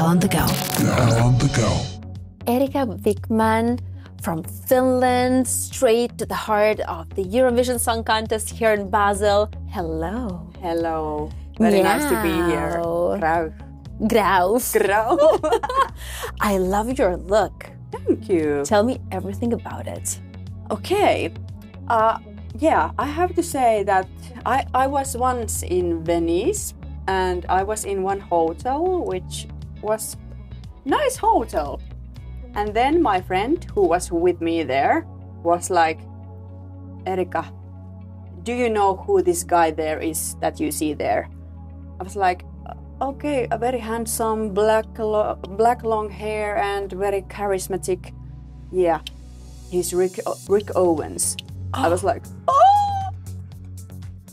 On The Go. ELLE On The Go. Erika Vikman from Finland, straight to the heart of the Eurovision Song Contest here in Basel. Hello. Hello. Very nice to be here. Grauf. I love your look. Thank you. Tell me everything about it. Okay. I have to say that I was once in Venice and I was in one hotel, which was nice hotel. And then my friend who was with me there was like, Erika, do you know who this guy there is that you see there? I was like, okay, a very handsome, black long hair and very charismatic. Yeah, he's Rick Owens. I was like, oh,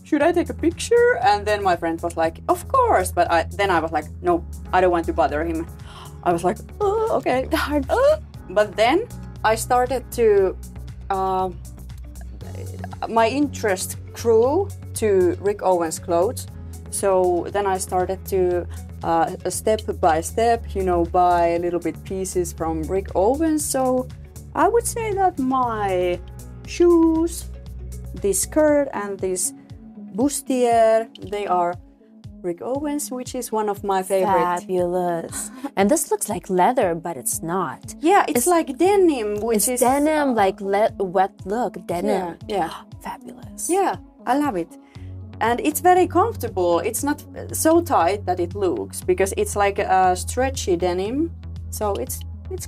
should I take a picture? And then my friend was like, of course. But then I was like, no, I don't want to bother him. I was like, oh, okay. But then I started to, my interest grew to Rick Owens clothes. So then I started to, step by step, buy little bit pieces from Rick Owens. So I would say that my shoes, this skirt and this bustier, they are Rick Owens, which is one of my favorite. Fabulous. And this looks like leather, but it's not. Yeah, it's like denim, which is denim, like wet look, denim. Yeah. Fabulous. Yeah, I love it. And it's very comfortable. It's not so tight that it looks, because it's like a stretchy denim. So it's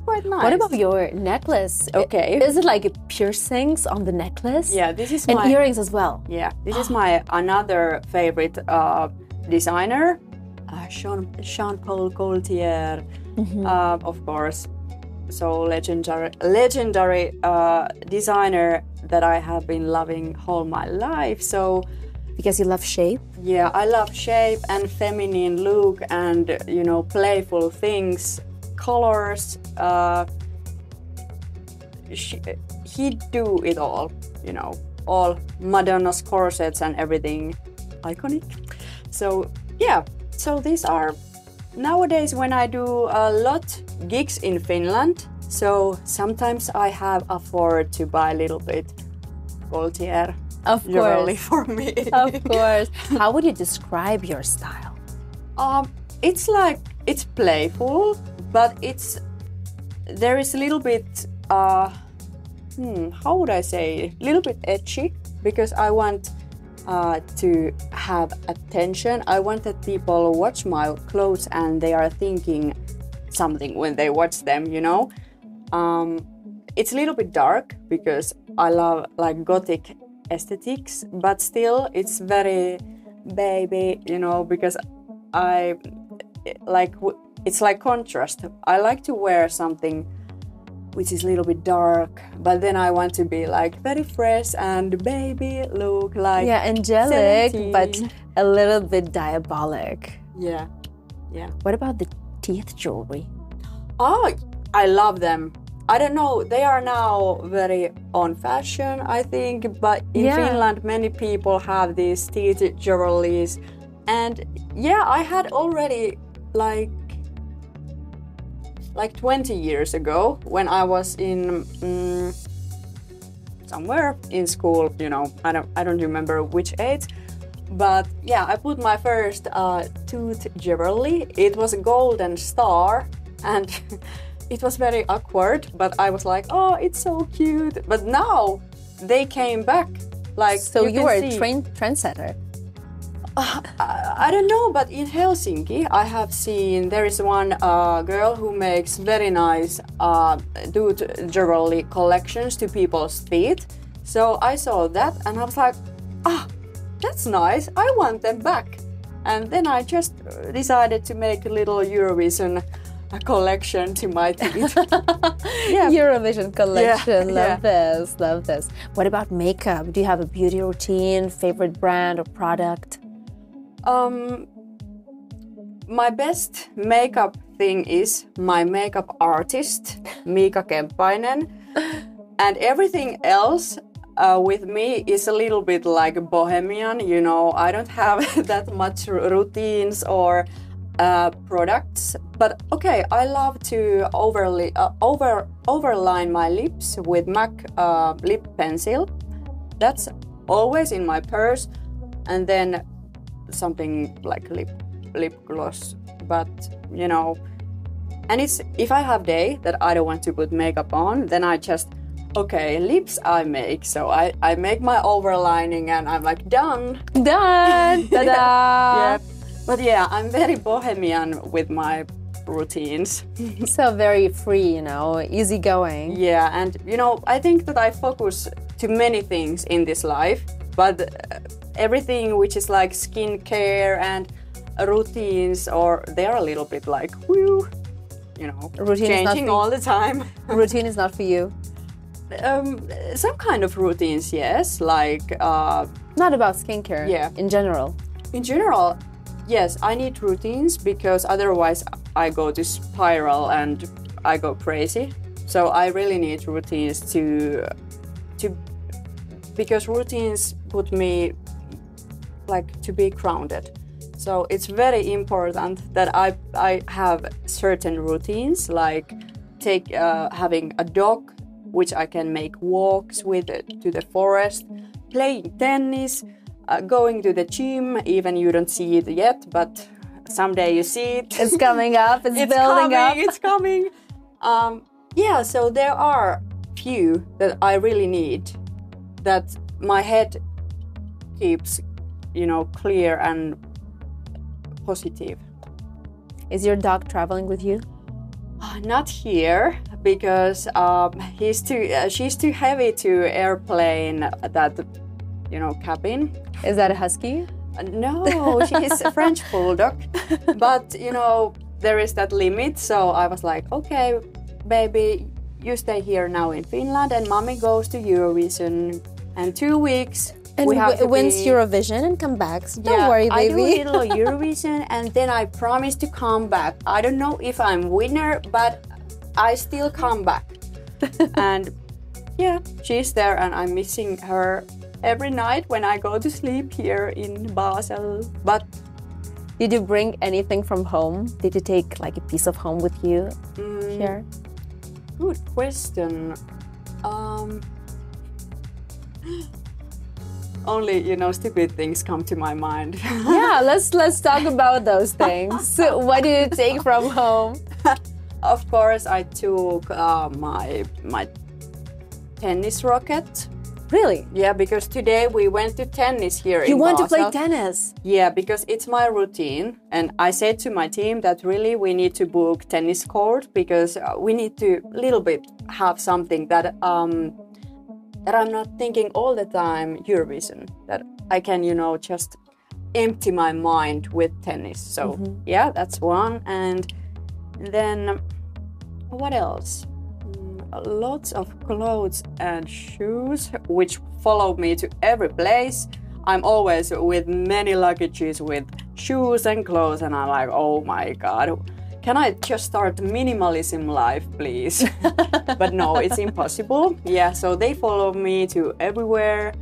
quite nice. What about your necklace? Okay. Is it like piercings on the necklace? Yeah, this is and earrings as well. Yeah, this is my another favorite designer, Jean Paul Gaultier, of course. So legendary designer that I have been loving all my life. So because you love shape? Yeah, I love shape and feminine look and playful things, colors. He do it all, all Madonna's corsets and everything, iconic. So yeah, so these are nowadays when I do a lot gigs in Finland. So sometimes I have afford to buy a little bit Gaultier. Of course. For me. Of course. How would you describe your style? It's playful, but there is a little bit how would I say, a little bit edgy, because I want to have attention. I want that people watch my clothes and they are thinking something when they watch them, It's a little bit dark because I love like gothic aesthetics, but still it's very baby, because it's like contrast. I like to wear something which is a little bit dark, but then I want to be like very fresh and baby look like angelic, 17. but a little bit diabolic. Yeah. What about the teeth jewelry? Oh, I love them. I don't know, they are now very on fashion, I think, but in Finland many people have these teeth jewelries. And yeah, I had already like 20 years ago when I was in somewhere in school, I don't remember which age, but yeah, I put my first tooth jewelry. It was a golden star and it was very awkward, but I was like, oh, it's so cute. But now they came back. So you were a trendsetter. I don't know, but in Helsinki, I have seen there is one girl who makes very nice tooth jewelry collections to people's teeth. So I saw that and I was like, that's nice. I want them back. And then I just decided to make a little Eurovision collection to my teeth. Eurovision collection. Love this. What about makeup? Do you have a beauty routine, favorite brand or product? My best makeup thing is my makeup artist, Mika Kemppainen. And everything else with me is a little bit like bohemian, I don't have that much routines or products, but okay, I love to overline my lips with MAC lip pencil. That's always in my purse, and then something like lip gloss. But you know, and it's if I have day that I don't want to put makeup on, then I just lips I make. So I make my overlining and I'm like done. Done. Ta-da! Yeah. But yeah, I'm very bohemian with my routines. So very free, you know, easygoing. Yeah, and you know, I think that I focus to many things in this life, but everything which is like skincare and routines, or they're a little bit like, whew, you know, Routine changing all the time. Routine is not for you. Some kind of routines, yes, like Not about skincare. Yeah. In general. In general, yes, I need routines because otherwise I go to spiral and I go crazy. So I really need routines to because routines put me like to be grounded. So it's very important that I have certain routines, like having a dog, which I can make walks with to the forest, playing tennis, going to the gym, even you don't see it yet, but someday you see it. It's coming up, it's building up. It's coming. Yeah, so there are few that I really need, that my head keeps, you know, clear and positive. Is your dog traveling with you? Not here, because she's too heavy to airplane that, you know, cabin. Is that a husky? No, she's a French bulldog. But, you know, there is that limit. So I was like, okay, baby, you stay here now in Finland and mommy goes to Eurovision. And 2 weeks. And wins Eurovision and come back. So don't worry, baby. I do a little Eurovision and then I promise to come back. I don't know if I'm winner, but I still come back. And yeah, she's there and I'm missing her every night when I go to sleep here in Basel. But did you bring anything from home? Did you take like a piece of home with you here? Good question. Only, you know, stupid things come to my mind. Yeah, let's talk about those things. What did you take from home? Of course, I took my tennis racket. Really? Yeah, because today we went to tennis here in Basel. You want to play tennis? Yeah, because it's my routine. And I said to my team that really we need to book tennis court because we need to little bit have something that I'm not thinking all the time Eurovision, that I can, you know, just empty my mind with tennis. So yeah, that's one. And then what else? Lots of clothes and shoes, which follow me to every place. I'm always with many luggages with shoes and clothes, and I'm like, oh my God, can I just start minimalism life, please? But no, it's impossible. Yeah, so they follow me to everywhere.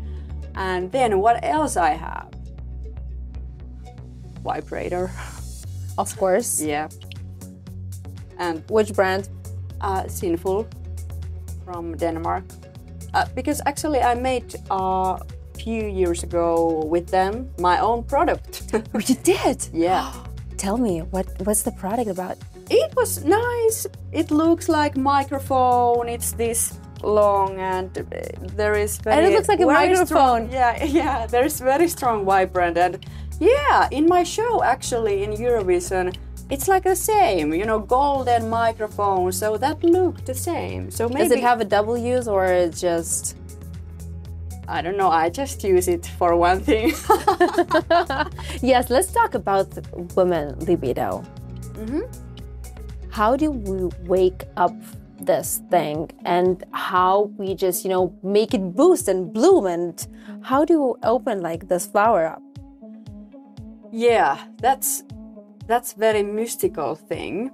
And then what else I have? Vibrator. Of course. Yeah. And which brand? Sinful from Denmark. Because actually I made a few years ago with them my own product. Oh, you did? Yeah. Tell me, what's the product about? It was nice. It looks like microphone. It's this long and there is very... And it looks like a microphone. Strong, yeah, there's very strong vibrant. And yeah, in my show actually in Eurovision, it's like the same, you know, golden microphone. So that looked the same. So maybe... Does it have a double use or just... I don't know, I just use it for one thing. Yes, let's talk about women libido. How do we wake up this thing and how we just, you know, make it boost and bloom, and how do you open like this flower up? Yeah, that's very mystical thing,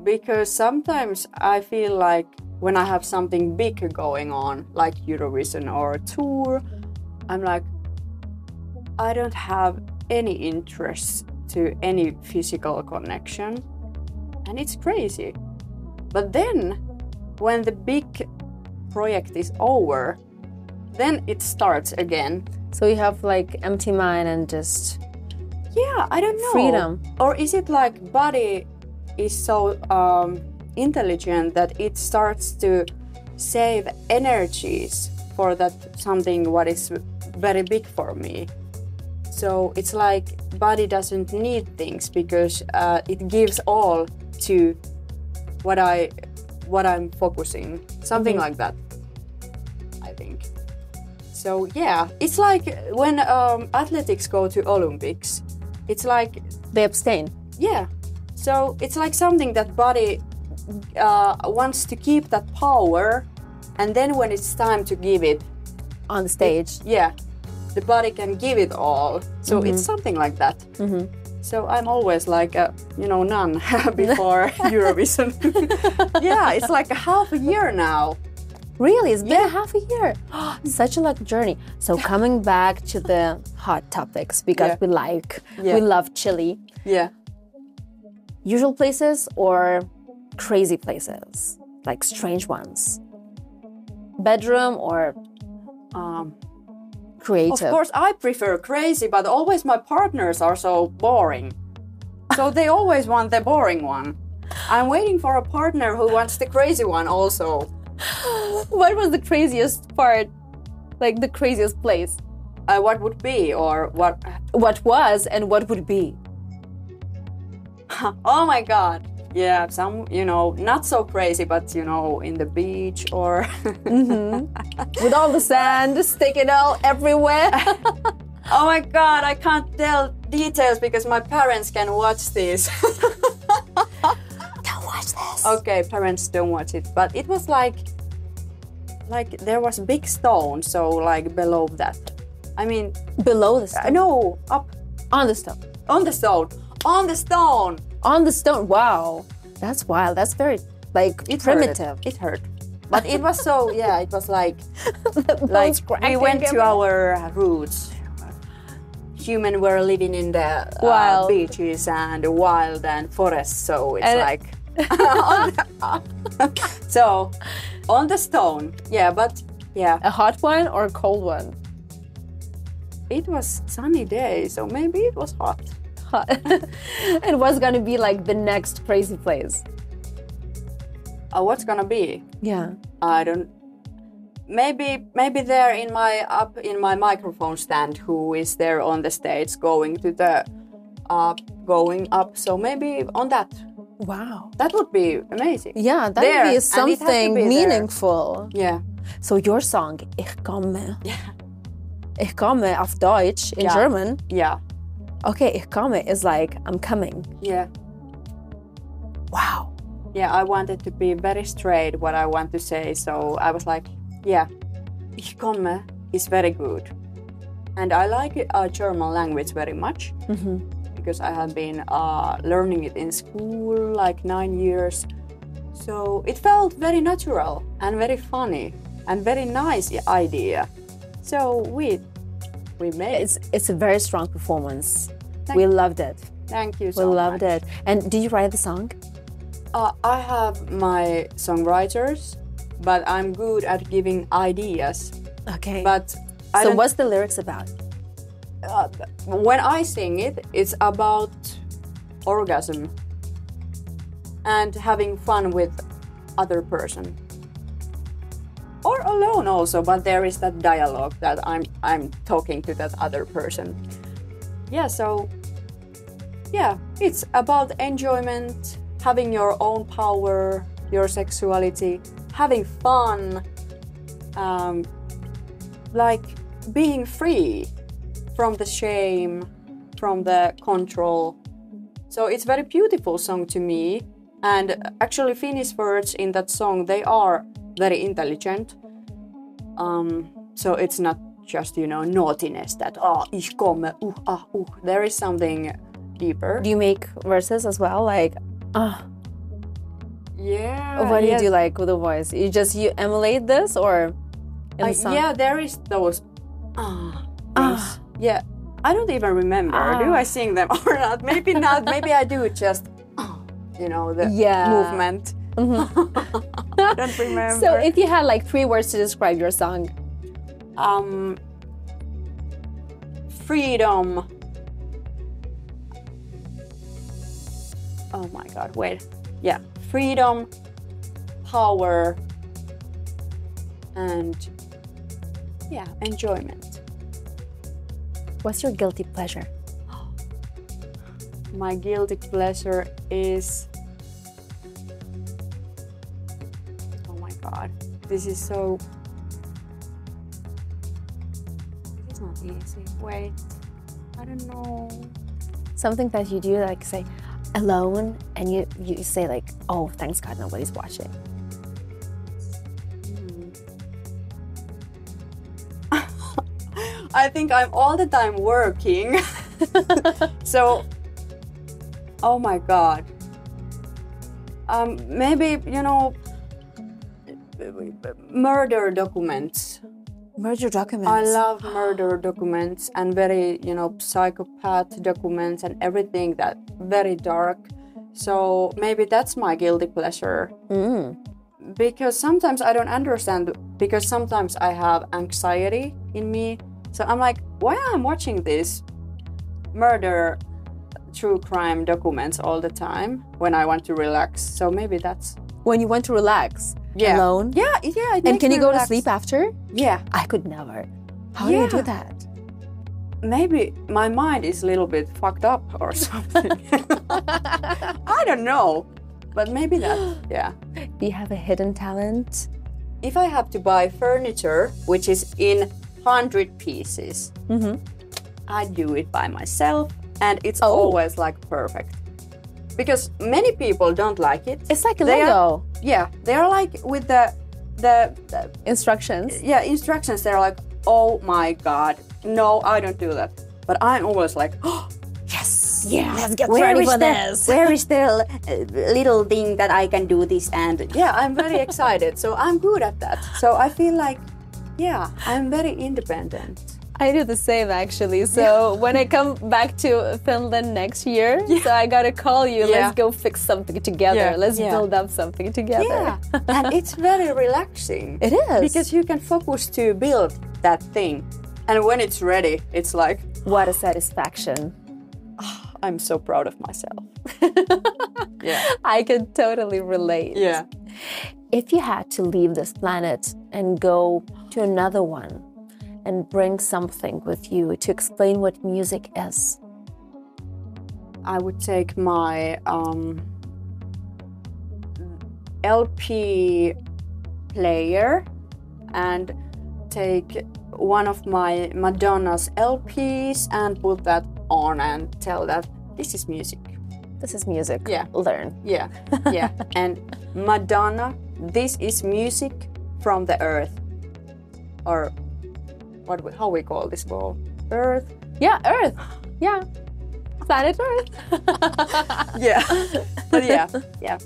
because sometimes I feel like when I have something big going on, like Eurovision or a tour, I'm like, I don't have any interest to any physical connection. And it's crazy. But then, when the big project is over, then it starts again. So you have like empty mind and just Yeah, I don't know. freedom. Or is it like body is so intelligent that it starts to save energies for that something what is very big for me. So it's like body doesn't need things because it gives all to what I'm focusing. Something like that, I think. So yeah, it's like when athletics go to Olympics, it's like They abstain. yeah. So it's like something that body wants to keep that power, and then when it's time to give it On the stage. yeah, the body can give it all. So it's something like that. So I'm always like a nun before Eurovision. Yeah, it's like a half a year now. Really? It's been half a year. Such a like journey. So coming back to the hot topics because we love chili. Yeah. Usual places or crazy places? Like strange ones? Bedroom or creative? Of course, I prefer crazy, but always my partners are so boring. So they always want the boring one. I'm waiting for a partner who wants the crazy one also. What was the craziest part? Like the craziest place? What would be or what? What was and what would be? Oh my God. Yeah, some, not so crazy, but, in the beach or... With all the sand sticking out everywhere. Oh my God, I can't tell details because my parents can watch this. Don't watch this. Okay, parents don't watch it, but it was like there was big stone, so like below that. I mean... Below the stone? No, up. On the stone. On the stone. On the stone. On the stone. Wow. That's wild. That's very primitive. It hurt. But it was so, yeah, it was like we went to everywhere. our roots. Humans were living in the Wild. beaches and wild and forests, so it's And- like so on the stone. Yeah, but yeah, A hot one or a cold one? it was sunny day, so maybe it was hot. Hot. And what's gonna be like the next crazy place? What's gonna be? Yeah. I don't. Maybe there in my microphone stand, who is there on the stage going to the going up. So maybe on that. Wow. That would be amazing. Yeah, that There, would be and it has to something be there. meaningful. Yeah. So your song, Ich komme. Yeah. Ich komme auf Deutsch in Yeah. German. Yeah. Okay, ich komme is like I'm coming. Yeah. Wow. Yeah. I wanted to be very straight what I want to say, so I was like, yeah, Ich komme is very good, and I like German language very much. Because I have been learning it in school like 9 years. So it felt very natural and very funny and very nice idea. So we made it. It's a very strong performance. Thank We you. loved it. Thank you We so much. loved it. And did you write the song? I have my songwriters, but I'm good at giving ideas. Okay. But I so don't- what's the lyrics about? when I sing it, it's about orgasm and having fun with other person. Or alone also, but there is that dialogue that I'm talking to that other person. Yeah, so yeah, it's about enjoyment, having your own power, your sexuality, having fun, like being free from the shame, from the control. So it's very beautiful song to me. And actually Finnish words in that song, they are very intelligent. So it's not just, naughtiness that, ich komme, There is something deeper. Do you make verses as well? Like, Yeah. what do you do like with the voice? You emulate this or in the song? Yeah, there is those things. Yeah, I don't even remember. Do I sing them or not? Maybe not. Maybe I do just, the movement. I don't remember. So if you had like 3 words to describe your song. Freedom. Oh my God, wait. Yeah, freedom, power, and enjoyment. What's your guilty pleasure? My guilty pleasure is... Oh my God, this is so... It's not easy. Wait, I don't know. Something that you do, like say, alone, and you say like, oh, thanks God nobody's watching. I think I'm all the time working. So, oh my God. Maybe, murder documents. Murder documents. I love murder documents and very, psychopath documents and everything that very dark. So maybe that's my guilty pleasure. Because sometimes I don't understand, because sometimes I have anxiety in me. So I'm like, why am I watching this murder true crime documents all the time when I want to relax? So maybe that's... When you want to relax? Alone? Yeah. And can you go to sleep after? Yeah. I could never. How do you do that? Maybe my mind is a little bit fucked up or something. I don't know. But maybe that, yeah. Do you have a hidden talent? If I have to buy furniture, which is in 100 pieces, I do it by myself, and it's always like perfect. Because many people don't like it. It's like a Lego. They're like with the instructions. Yeah, instructions. They're like, oh my God, no, I don't do that. But I'm always like, oh, yes, let's get ready for this. Where is the little thing that I can do this? And I'm very excited. So I'm good at that. So I feel like, I'm very independent. I do the same actually. So when I come back to Finland next year, so I gotta call you. Let's go fix something together. Let's build up something together. Yeah, and it's very relaxing. It is. Because you can focus to build that thing. And when it's ready, it's like... What a satisfaction. I'm so proud of myself. I can totally relate. Yeah. If you had to leave this planet and go to another one, and bring something with you to explain what music is, I would take my LP player and take one of my Madonna's LPs and put that on and tell that this is music. This is music. Yeah. Learn. Yeah. And Madonna, this is music from the earth. Or how we call this ball? Earth? Yeah, Earth. Yeah. Planet Earth. But yeah.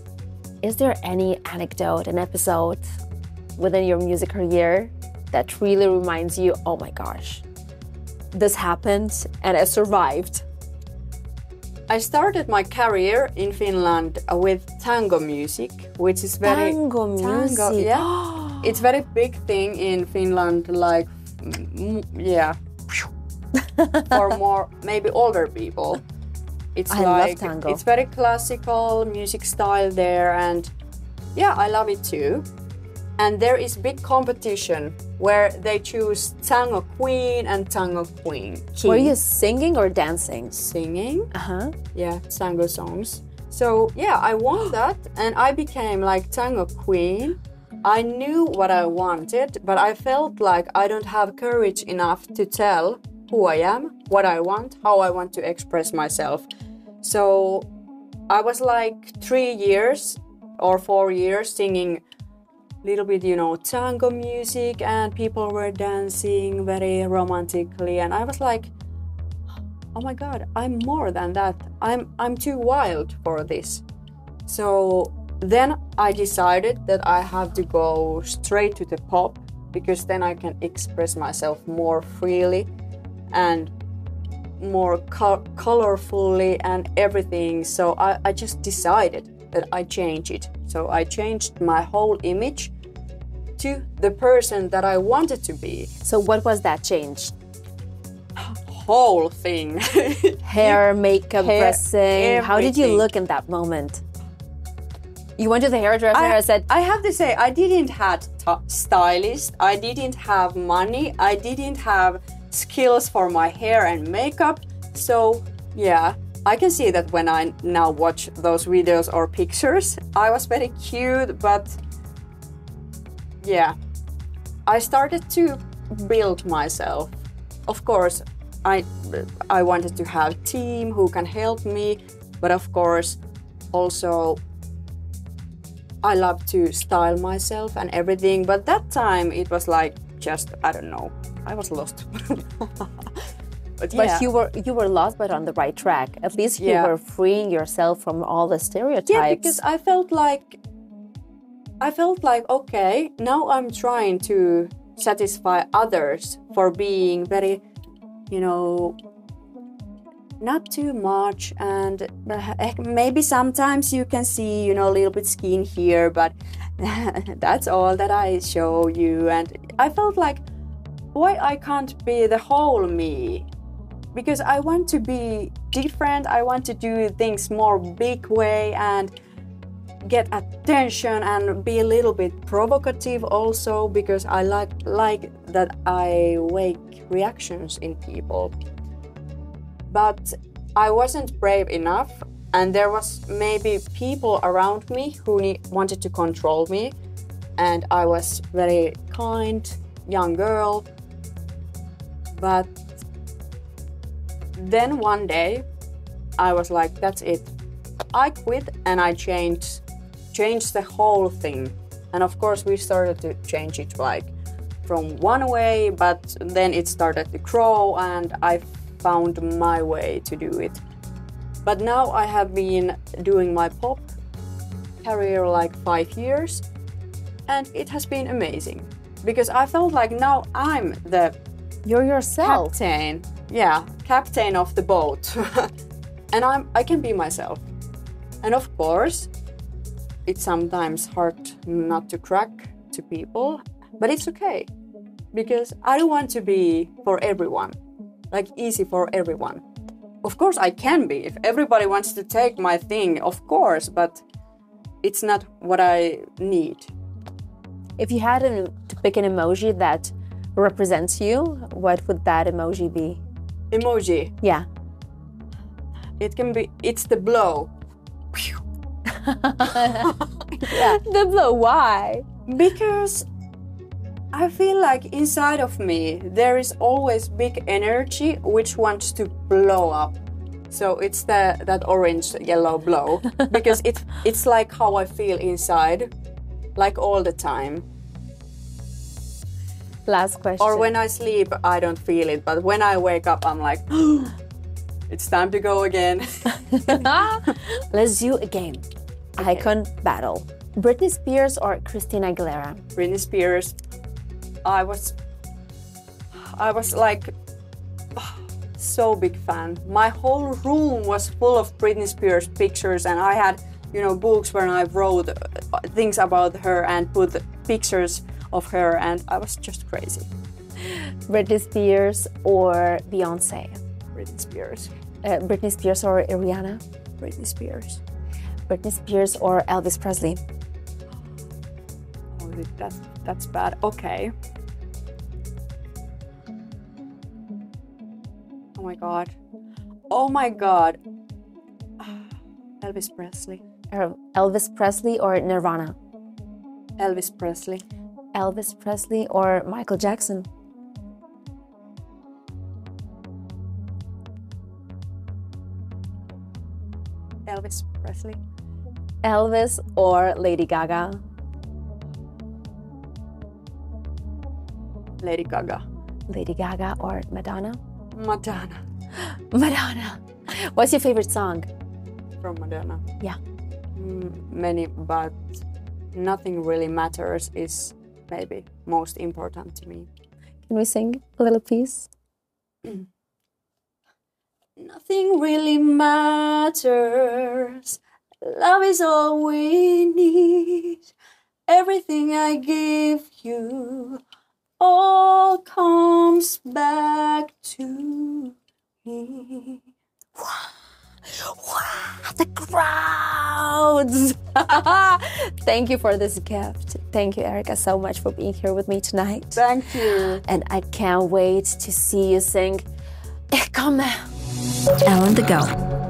Is there any anecdote, an episode within your music career that really reminds you, oh my gosh, this happened and I survived? I started my career in Finland with tango music, which is very... Tango music? Yeah. It's very big thing in Finland, like, for more, maybe older people. I love tango. It's very classical music style there, and I love it too. And there is big competition where they choose tango queen and tango king. Were you singing or dancing? Singing. Yeah, tango songs. So I won that, and I became like tango queen. I knew what I wanted, but I felt like I don't have courage enough to tell who I am, what I want, how I want to express myself. So I was like 3 years or 4 years singing a little bit, tango music, and people were dancing very romantically, and I was like, oh my God, I'm more than that. I'm too wild for this. So then I decided that I have to go straight to the pop, because then I can express myself more freely. And more colorfully and everything. So I just decided that I change it. So I changed my whole image to the person that I wanted to be. So what was that change? Whole thing. Hair, makeup, dressing. Everything. How did you look in that moment? You went to the hairdresser and said... I have to say, I didn't have stylist. I didn't have money. I didn't have skills for my hair and makeup. So yeah, I can see that when I now watch those videos or pictures. I was very cute, but yeah, I started to build myself. Of course, I wanted to have a team who can help me, but of course also I love to style myself and everything. But that time it was like just, I don't know, I was lost. But yeah. But you were lost, but on the right track. At least you were freeing yourself from all the stereotypes. Yeah, because I felt like, okay, now I'm trying to satisfy others for being very, you know, not too much, and maybe sometimes you can see, you know, a little bit skin here, but that's all that I show you. And I felt like, why I can't be the whole me? Because I want to be different. I want to do things more big way and get attention and be a little bit provocative also, because I like that I wake reactions in people. But I wasn't brave enough, and there was maybe people around me who wanted to control me, and I was very kind young girl. But then one day I was like, that's it. I quit and I changed the whole thing. And of course we started to change it like from one way, but then it started to grow and I found my way to do it. But now I have been doing my pop career like 5 years, and it has been amazing because I felt like now I'm the You're yourself. Captain. Yeah, captain of the boat. And I can be myself. And of course, it's sometimes hard not to crack to people, but it's okay. Because I don't want to be for everyone, like easy for everyone. Of course I can be. If everybody wants to take my thing, of course, but it's not what I need. If you had to pick an emoji that represents you, what would that emoji be? Emoji? Yeah. It's the blow. Yeah. The blow, why? Because I feel like inside of me there is always big energy which wants to blow up. So it's that orange yellow blow because it's like how I feel inside, like all the time. Last question. Or when I sleep, I don't feel it, but when I wake up, I'm like, it's time to go again. Let's do a game. Okay. Icon battle. Britney Spears or Christina Aguilera? Britney Spears. I was like so big fan. My whole room was full of Britney Spears pictures, and I had, you know, books where I wrote things about her and put pictures of her, and I was just crazy. Britney Spears or Beyonce? Britney Spears. Britney Spears or Rihanna? Britney Spears. Britney Spears or Elvis Presley? Oh, that's bad. Okay. Oh my god. Oh my god. Elvis Presley. Elvis Presley or Nirvana? Elvis Presley. Elvis Presley or Michael Jackson? Elvis Presley. Elvis or Lady Gaga? Lady Gaga. Lady Gaga or Madonna? Madonna. Madonna. What's your favorite song? From Madonna? Yeah. Many, but Nothing Really Matters is maybe most important to me. Can we sing a little piece? nothing really matters. Love is all we need. Everything I give you all comes back to me. The crowds! Thank you for this gift. Thank you, Erika, so much for being here with me tonight. Thank you. And I can't wait to see you sing Komme. ELLE On The Go.